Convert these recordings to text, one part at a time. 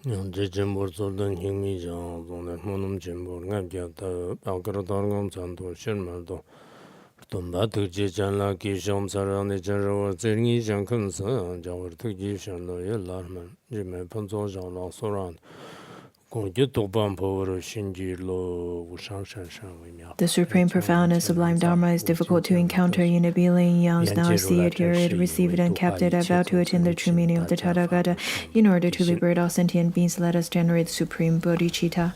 The supreme, profound, and sublime Dharma is difficult to encounter in the being eons. Now I see it, hear it, receive it, and kept it. I vow to attain the true meaning of the Tathagata. In order to liberate all sentient beings, let us generate supreme bodhicitta.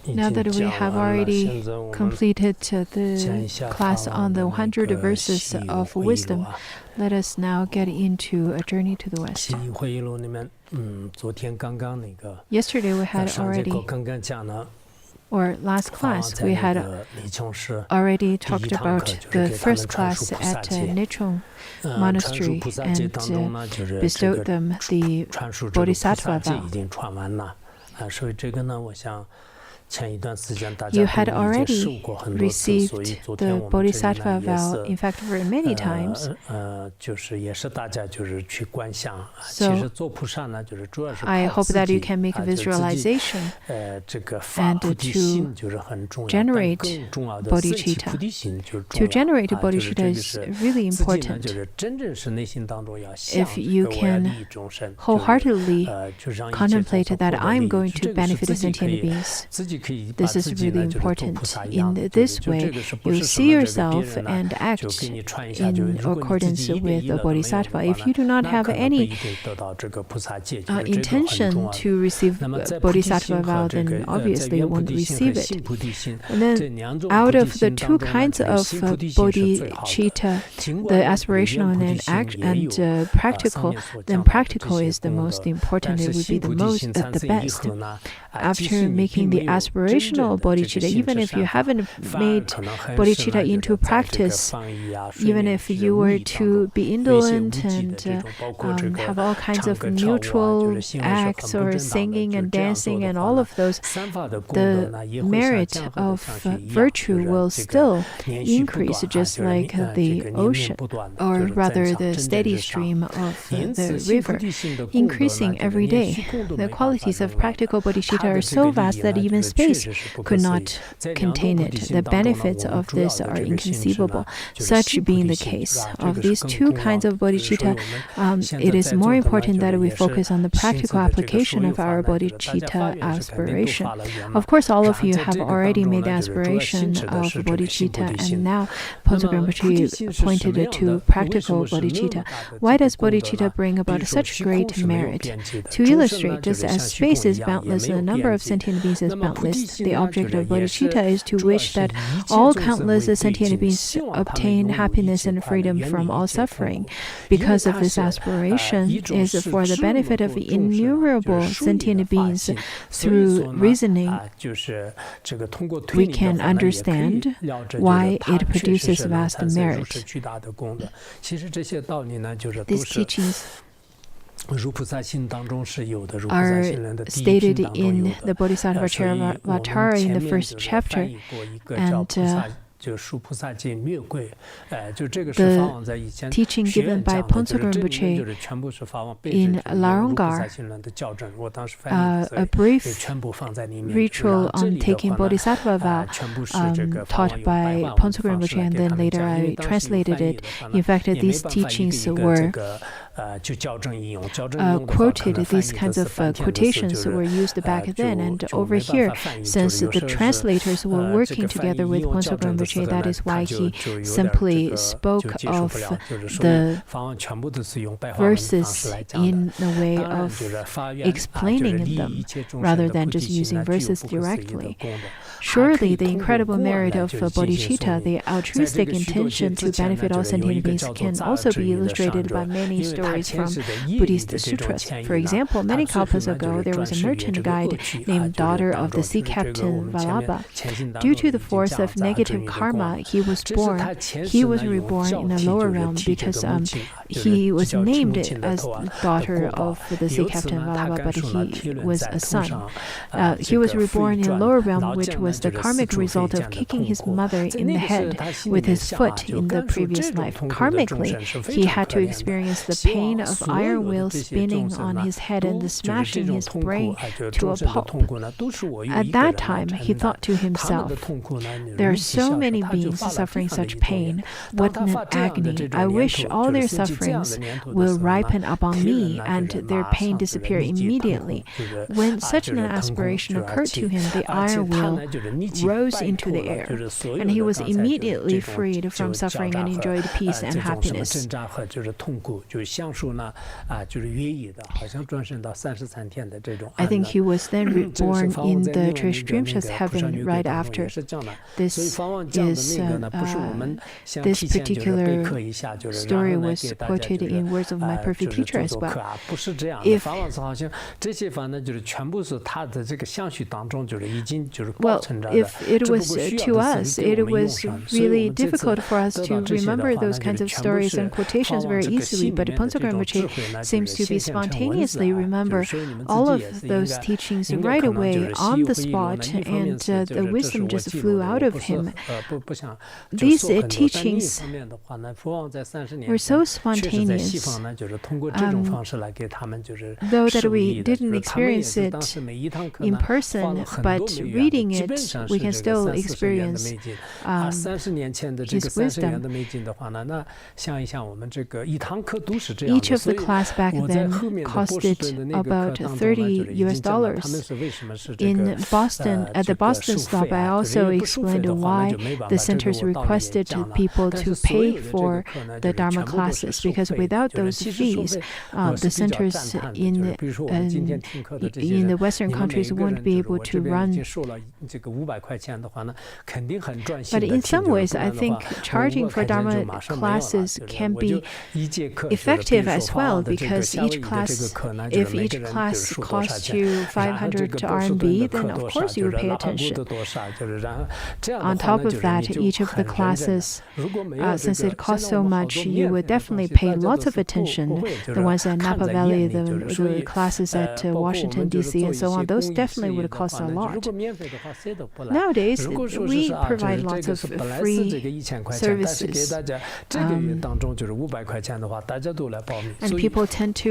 Now that we have already completed the class on the 100 verses of wisdom, let us now get into a journey to the West. Yesterday we had already, or last class, we had already talked about the first class at Nichong Monastery and bestowed them the bodhisattva vow. You had already received the bodhisattva vow, in fact, very many times. So I hope that you can make a visualization and to generate bodhicitta. To generate bodhicitta is really important. If you can wholeheartedly contemplate that I'm going to benefit the sentient beings, this is really important. In this way, you see yourself and act in accordance with the bodhisattva. If you do not have any intention to receive bodhisattva vow, then obviously you won't receive it. And then out of the two kinds of bodhicitta, the aspirational and practical, then practical is the most important. It would be the best. After making the aspirational bodhicitta, even if you haven't made bodhicitta into practice, even if you were to be indolent and have all kinds of neutral acts or singing and dancing and all of those, the merit of virtue will still increase, just like the ocean, or rather the steady stream of the river, increasing every day. The qualities of practical bodhicitta are so vast that even space could not contain it. The benefits of this are inconceivable. Such being the case of these two kinds of bodhicitta, it is more important that we focus on the practical application of our bodhicitta aspiration. Of course, all of you have already made the aspiration of bodhicitta, and now Ponzo Rinpoche pointed to practical bodhicitta. Why does bodhicitta bring about such great merit? To illustrate, just as space is boundless and the number of sentient beings is boundless, the object of bodhicitta is to wish that all countless sentient beings obtain happiness and freedom from all suffering. Because of this aspiration is for the benefit of innumerable sentient beings. Through reasoning, we can understand why it produces vast merit. These teachings are stated in the Bodhisattva Charivatara in the first chapter, and the teaching given by Ponzo Rinpoche in Larongar, a brief ritual on taking bodhisattva vow, taught by Ponzo Rinpoche, and then later I translated it. In fact, these teachings were quoted, these kinds of quotations were used back then, and over here, since the translators were working together with Ponzo Rinpoche, that is why he simply spoke of the verses in a way of explaining them, rather than just using verses directly. Surely the incredible merit of bodhicitta, the altruistic intention to benefit all sentient beings, can also be illustrated by many stories from Buddhist sutras. For example, many kalpas ago, there was a merchant guide named daughter of the sea captain Vallabha. Due to the force of negative karma, karma, he was reborn in a lower realm because he was named as daughter of the sea captain Valava, but he was a son. He was reborn in a lower realm, which was the karmic result of kicking his mother in the head with his foot in the previous life. Karmically, he had to experience the pain of iron wheels spinning on his head and the smashing his brain to a pulp. At that time, he thought to himself, there are so many beings suffering such pain. What an agony. I wish all their sufferings will ripen upon me and their pain disappear immediately. When such an aspiration occurred to him, the iron wheel rose into the air, and he was immediately freed from suffering and enjoyed peace and happiness. I think he was then reborn in the Trishrimshas heaven right after. This particular story was quoted in words of my perfect teacher as well. If it was to us, it was really difficult for us to remember those kinds of stories and quotations very easily, but Pontsokar Rinpoche seems to be spontaneously remember all of those teachings right away on the spot, and the wisdom just flew out of him. These teachings were so spontaneous, though that we didn't experience it in person, but reading it, we can still experience his wisdom. Each of the class back then costed about $30. In Boston, at the Boston stop, I also explained why the centers requested people to pay for the Dharma classes, because without those fees, the centers in the Western countries won't be able to run. But in some ways, I think charging for Dharma classes can be effective as well, because each class, if each class costs you 500 RMB, then of course you will pay attention. On top of that, each of the classes, since it costs so much, you would definitely pay lots of attention. The ones at Napa Valley, the classes at Washington, D.C., and so on, those definitely would cost a lot. Nowadays, we provide lots of free services. And people tend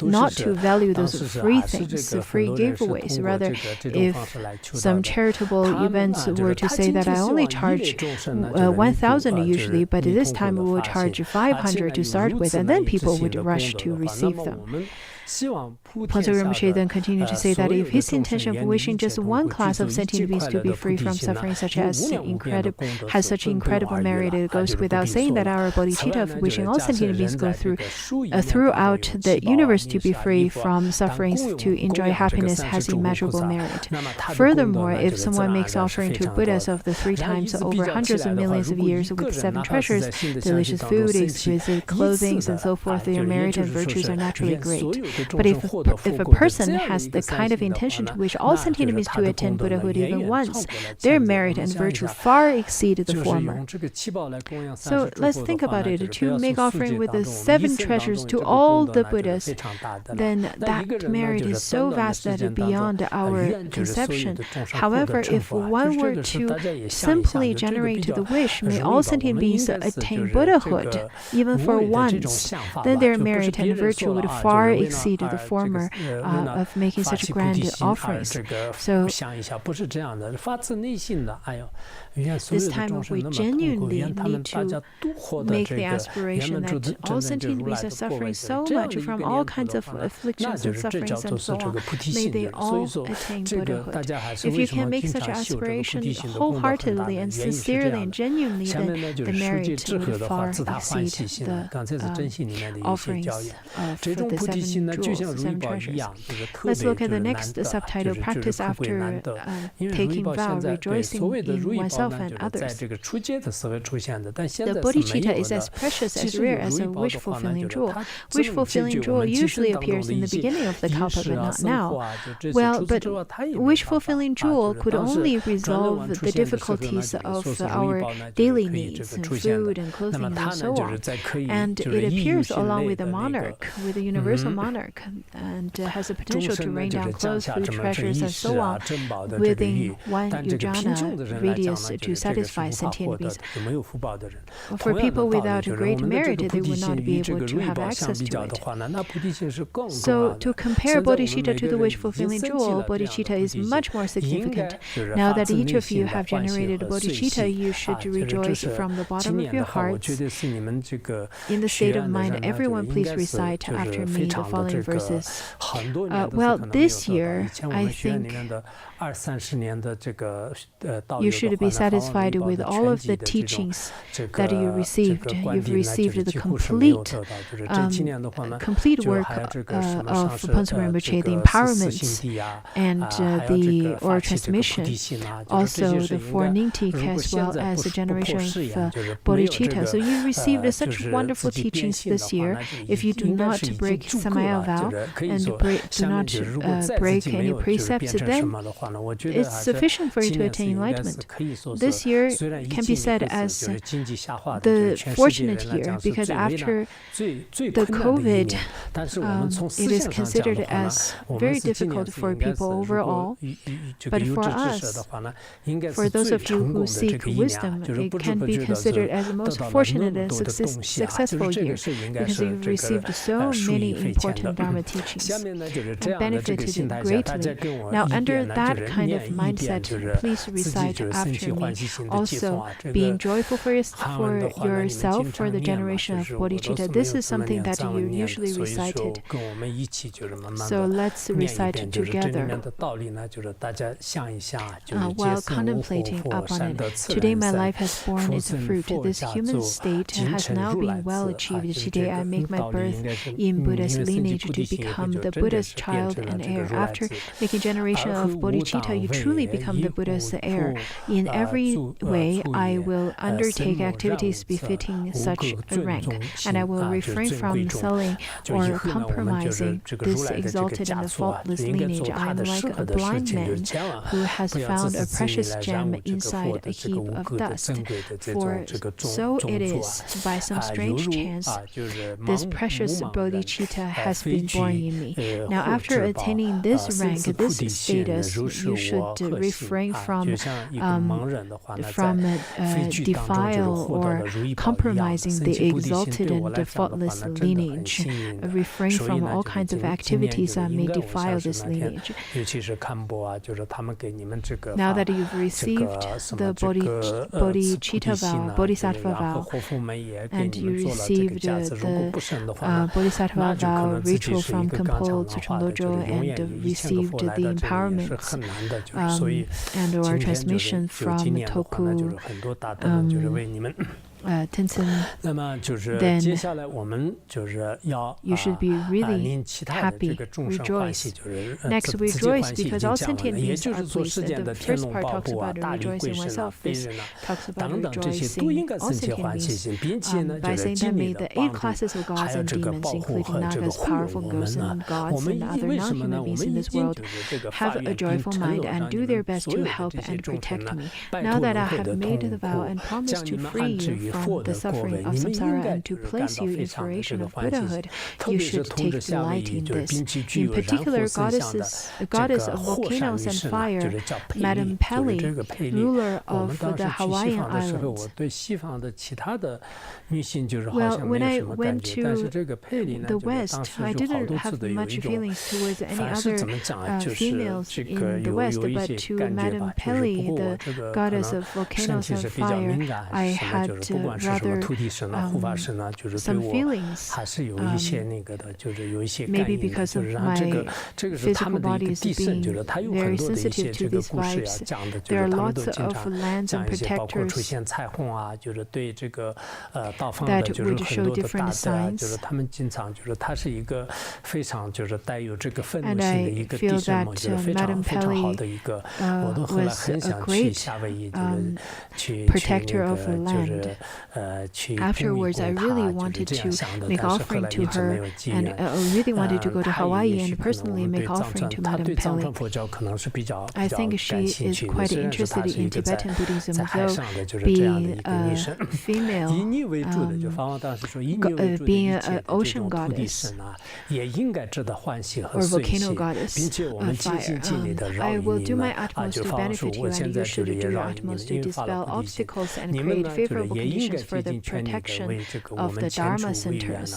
not to value those free things, the free giveaways. Rather, if some charitable events were to say that I only charge 1,000 usually, but this time we will charge 500 to start with, and then people would rush to receive them. Pontsokar Rinpoche then continued to say that if his intention of wishing just one class of sentient beings to be free from suffering has such incredible merit, it goes without saying that our bodhicitta of wishing all sentient beings go throughout the universe to be free from sufferings to enjoy happiness has immeasurable merit. Furthermore, if someone makes offering to Buddhas of the 3 times over hundreds of millions of years with 7 treasures, delicious food, exquisite clothing, and so forth, their merit and virtues are naturally great. But if a person has the kind of intention to wish all sentient beings to attain Buddhahood even once, their merit and virtue far exceed the former. So let's think about it. To make offering with the 7 treasures to all the Buddhas, then that merit is so vast that beyond our conception. However, if one were to simply generate the wish, may all sentient beings attain Buddhahood even for once, then their merit and virtue would far exceed the former of making such grand offerings. So this time we genuinely need to make the aspiration that all sentient beings are suffering so much from all kinds of afflictions and sufferings and so on. May they all attain Buddhahood. If you can make such aspiration wholeheartedly and sincerely and genuinely, then the merit would far exceed the offerings for the 7 jewels, the 7 treasures. Let's look at the next subtitle, Practice after taking vow, rejoicing in oneself and others. The bodhicitta is as precious, as rare as a wish-fulfilling jewel. Wish-fulfilling jewel usually appears in the beginning of the kalpa, but not now. Well, but wish-fulfilling jewel could only resolve the difficulties of our daily needs, and food and clothing and so on. And it appears along with the monarch, with the universal monarch, and has the potential to rain down clothes, food, treasures, and so on within one yojana radius to satisfy sentient beings. For people without great merit, they would not be able to have access to it. So to compare bodhicitta to the wish-fulfilling jewel, bodhicitta is much more significant. Now that each of you have generated bodhicitta, you should rejoice from the bottom of your hearts. In the state of mind, everyone please recite after me the following verses. Well, this year, I think you should be satisfied with all of the teachings that you received. You've received the complete work of Phuntsum Rinpoche, the empowerments and the oral transmission, also the 4 Nyingtik, as well as the generation of bodhicitta. So you received such wonderful teachings this year. If you do not break Samaya vow and do not break any precepts, then it's sufficient for you to attain enlightenment. This year can be said as the fortunate year, because after the COVID, it is considered as very difficult for people overall. But for us, for those of you who seek wisdom, it can be considered as the most fortunate and successful year, because you've received so many important Dharma teachings and benefited greatly. Now, under that kind of mindset, please recite after me. Also, being joyful for yourself, for the generation of bodhicitta. This is something that you usually recited. So let's recite together while contemplating upon it. Today my life has borne its fruit. This human state has now been well achieved. Today I make my birth in Buddha's lineage to become the Buddha's child and heir. After making generation of bodhicitta, you truly become the Buddha's heir. In every way, I will undertake activities befitting such a rank, and I will refrain from selling or compromising this exalted and faultless lineage. I am like a blind man who has found a precious gem inside a heap of dust. For so it is, by some strange chance, this precious bodhicitta has been born in me. Now, after attaining this rank, this status, you should refrain from defile or compromising the exalted and faultless lineage. Refrain from all kinds of activities that may defile this lineage. Now that you've received the bodhicitta vow, bodhisattva vow, and you received the bodhisattva vow ritual from Khenpo Tsuchung Dojo, and received the empowerments and or transmission from Toku Tenzin, then you should be really happy, rejoice. Next, rejoice because all sentient beings are pleased. The first part talks about rejoicing oneself. This talks about rejoicing all sentient beings by saying that may the 8 classes of gods and demons, including Nagas, powerful ghosts and gods and other non-human beings in this world, have a joyful mind and do their best to help and protect me. Now that I have made the vow and promised to free you from the suffering of samsara and to place you in inspiration of Buddhahood, you should take delight in this. In particular, the goddess of volcanoes and fire, Madame Pele, ruler of the Hawaiian Islands. Well, when I went to the West, I didn't have much feelings towards any other females in the West, but to Madame Pele, the goddess of volcanoes and fire, I had rather some feelings, maybe because of my physical body is being very sensitive to these vibes. There are lots of lands and protectors that would show different signs. And I feel that Madame Pelly was a great protector of the land. Afterwards, I really wanted to make offering to her, and really wanted to go to Hawaii and personally make offering to Madame Pelly. I think she is quite interested in Tibetan Buddhism, though being a female, being an ocean goddess or volcano goddess of fire. I will do my utmost to benefit you, and you should do your utmost to dispel obstacles and create favorable conditions for the protection of the Dharma centers.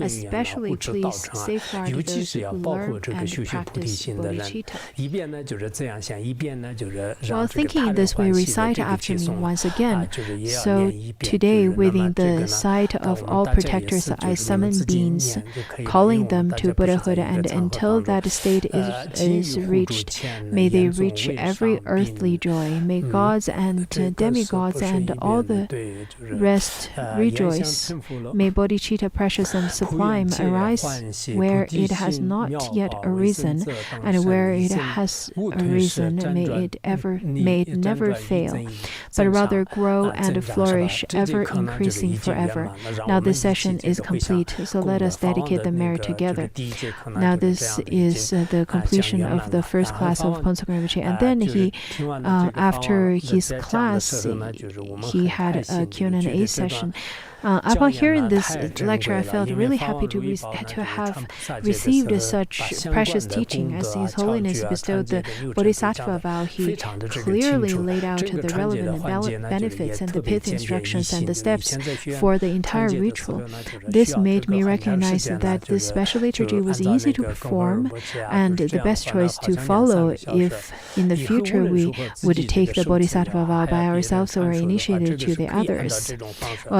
Especially please safeguard those who learn and practice bodhicitta. While thinking in this way, recite after me once again. So today, within the sight of all protectors, I summon beings, calling them to Buddhahood, and until that state is reached, may they reach every earthly joy. May gods and demigods and all the rest rejoice. May bodhicitta, precious and sublime, arise where it has not yet arisen, and where it has arisen, may it never fail, but rather grow and flourish, ever increasing forever. Now this session is complete, so let us dedicate the merit together. Now this is the completion of the first class of Phuntsok Rinpoche, and then he, after his class, he had a Q&A session. Upon hearing this lecture, I felt really happy to have received such precious teaching. As His Holiness bestowed the Bodhisattva vow, he clearly laid out the relevant benefits and the pith instructions and the steps for the entire ritual. This made me recognize that this special liturgy was easy to perform and the best choice to follow if in the future we would take the Bodhisattva vow by ourselves or initiate it to the others.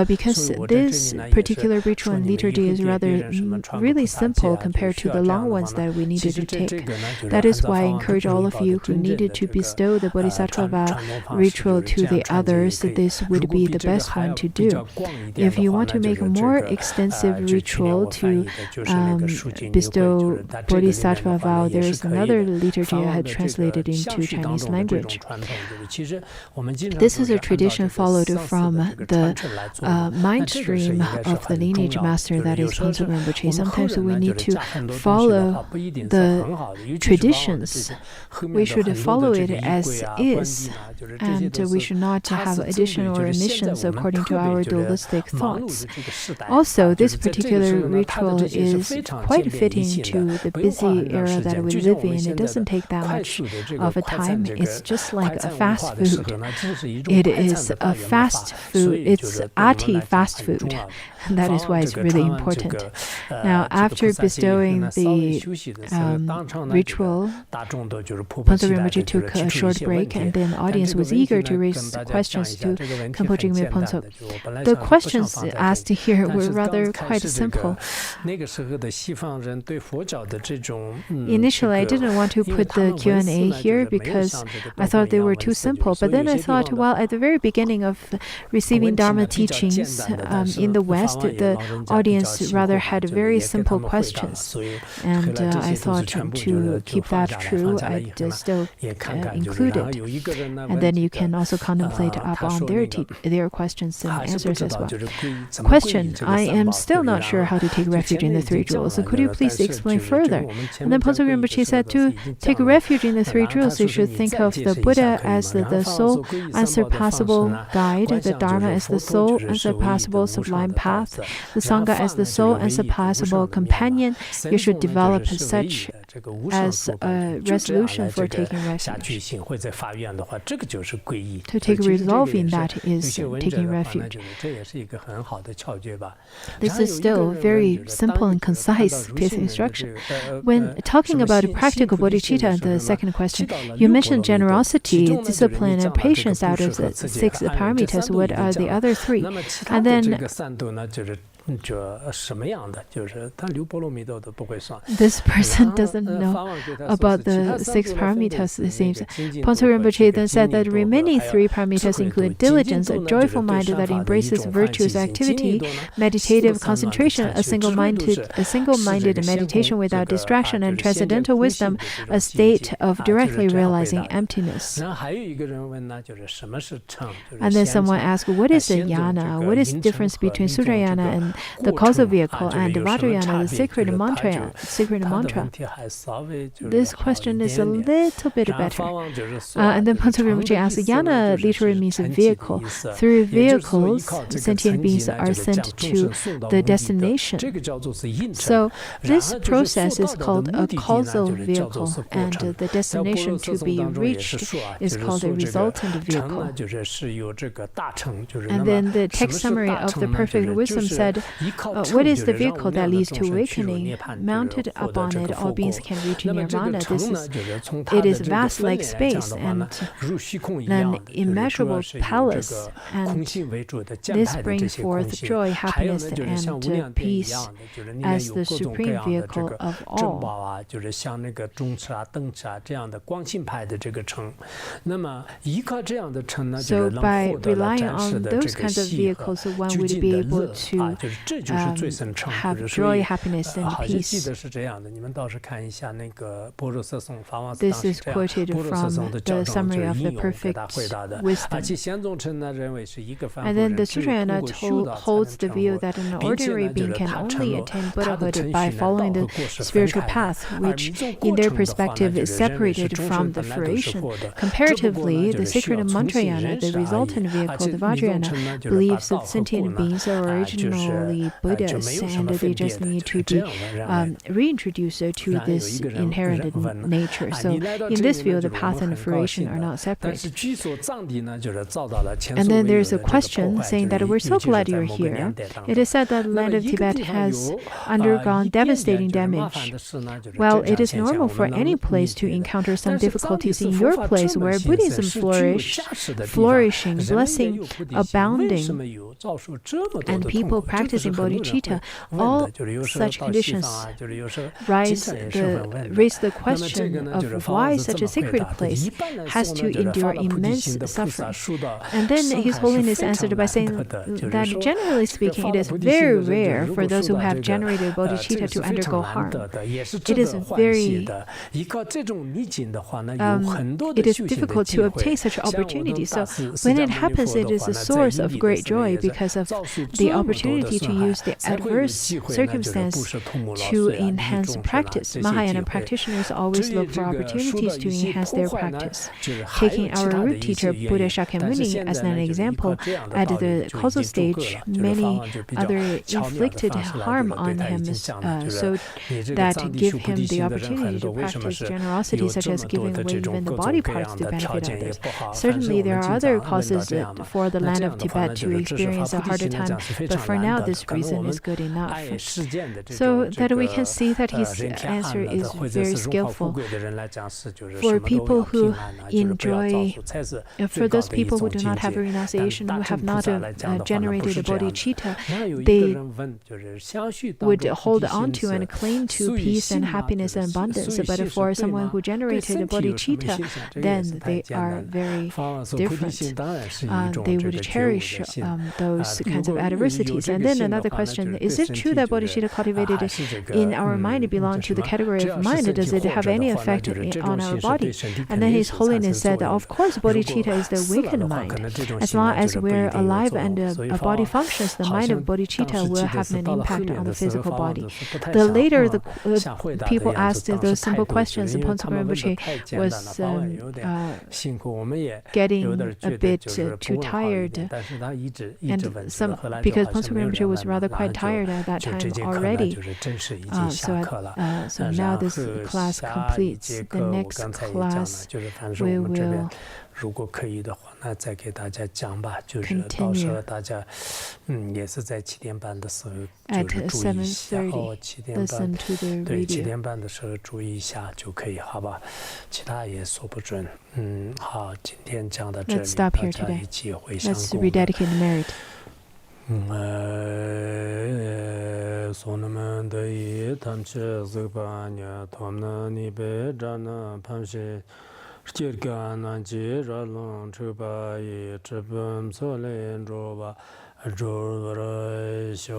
Because this particular ritual and liturgy is rather really simple compared to the long ones that we needed to take. That is why I encourage all of you who needed to bestow the Bodhisattva vow ritual to the others, this would be the best one to do. If you want to make a more extensive ritual to bestow Bodhisattva vow, there is another liturgy I had translated into Chinese language. This is a tradition followed from the mind stream of the lineage master, that is Phuntsok Rinpoche. Sometimes we need to follow the traditions. We should follow it as is, and we should not have additional or omissions according to our dualistic thoughts. Also, this particular ritual is quite fitting to the busy era that we live in. It doesn't take that much of a time. It's just like a fast food. It is a fast food. It's ati fast food. That is why it's really important. Now, after bestowing the ritual, Phuntsok Rinpoche took a short break, and then the audience was eager to raise questions to Khenpo Jigme Phuntsok. The questions asked here were rather quite simple. Initially, I didn't want to put the Q&A here because I thought they were too simple. But then I thought, well, at the very beginning of receiving Dharma teachings in the West, the audience rather had very simple questions. And I thought to keep that true, I'd still include it. And then you can also contemplate upon their questions and answers as well. Question: I am still not sure how to take refuge in the three jewels. So could you please explain further? And then Phuntsok Rinpoche said, to take refuge in the three jewels, you should think of the Buddha as the sole unsurpassable guide, the Dharma as the sole unsurpassable sublime path, the Sangha as the sole unsurpassable companion. You should develop such as a resolution for taking refuge. To take resolve in that is taking refuge. This is still very simple and concise fifth instruction. When talking about practical bodhicitta, the second question, you mentioned generosity, discipline, and patience out of the 6 paramitas. What are the other 3? And then this person doesn't know about the 6 paramitas, it seems. Ponso Rinpoche then said that remaining 3 paramitas include diligence, a joyful mind that embraces virtuous activity, meditative concentration, a single-minded meditation without distraction, and transcendental wisdom, a state of directly realizing emptiness. And then someone asked, what is the yana? What is the difference between Sutrayana and the causal vehicle, and Vajrayana, the sacred mantra? This question is a little bit better. And then Ponso Rinpoche asked, yana literally means a vehicle. Through vehicles, sentient beings are sent to the destination. So this process is called a causal vehicle, and the destination to be reached is called a resultant vehicle. And then the text summary of the perfect wisdom said, what is the vehicle that leads to awakening? Mounted upon it, all beings can reach nirvana. It is vast like space and an immeasurable palace, and this brings forth joy, happiness, and peace as the supreme vehicle of all. So by relying on those kinds of vehicles, one would be able to have joy, happiness, and peace. This is quoted from the summary of the perfect wisdom. And then the Sutrayana holds the view that an ordinary being can only attain Buddhahood by following the spiritual path, which in their perspective is separated from the fruition. Comparatively, the sacred mantrayana, the resultant vehicle, the Vajrayana, believes that sentient beings are originally Buddhas, and they just need to be reintroduced to this inherited nature. So in this view, the path and the fruition are not separate. And then there's a question saying that we're so glad you're here. It is said that the land of Tibet has undergone devastating damage. Well, it is normal for any place to encounter some difficulties. In your place, where Buddhism flourishing, blessing abounding, and people practicing bodhicitta, all such conditions raise the question of why such a sacred place has to endure immense suffering. And then His Holiness answered by saying that generally speaking, it is very rare for those who have generated bodhicitta to undergo harm. It is difficult to obtain such opportunities. So when it happens, it is a source of great joy because of the opportunity to use the adverse circumstance to enhance practice. Mahayana practitioners always look for opportunities to enhance their practice. Taking our root teacher Buddha Shakyamuni as an example, at the causal stage, many other inflicted harm on him, so that give him the opportunity to practice generosity, such as giving away even the body parts to benefit others. Certainly, there are other causes for the land of Tibet to experience a harder time, but for now, this reason is good enough. So that we can see that his answer is very skillful. For people who enjoy, for those people who do not have a renunciation, who have not generated a bodhicitta, they would hold on to and cling to peace and happiness and abundance. But for someone who generated a bodhicitta, then they are very different. They would cherish those kinds of adversities. And then another question, is it true that bodhicitta cultivated in our mind belongs to the category of mind? Does it have any effect on our body? And then His Holiness said, of course, bodhicitta is the awakened mind. As long as we're alive and a body functions, the mind of bodhicitta will have an impact on the physical body. The later the people asked those simple questions, Ponso Rinpoche was getting a bit too tired, and because Ponso Rinpoche was rather quite tired at that time already. So now this class completes. The next class we will 如果可以的话，那再给大家讲吧，就是到时候大家也是在7点半的时候就是注意一下7点半对7点半的时候注意一下就可以，好吧？其他也说不准。好，今天讲到这里，大家一起回向功德。소나만 다이 탐체 즈바냐 톰나 니베자나 팜시 르케가나 지랄론 츠바이 츠범 솔렌 로바 조르쇼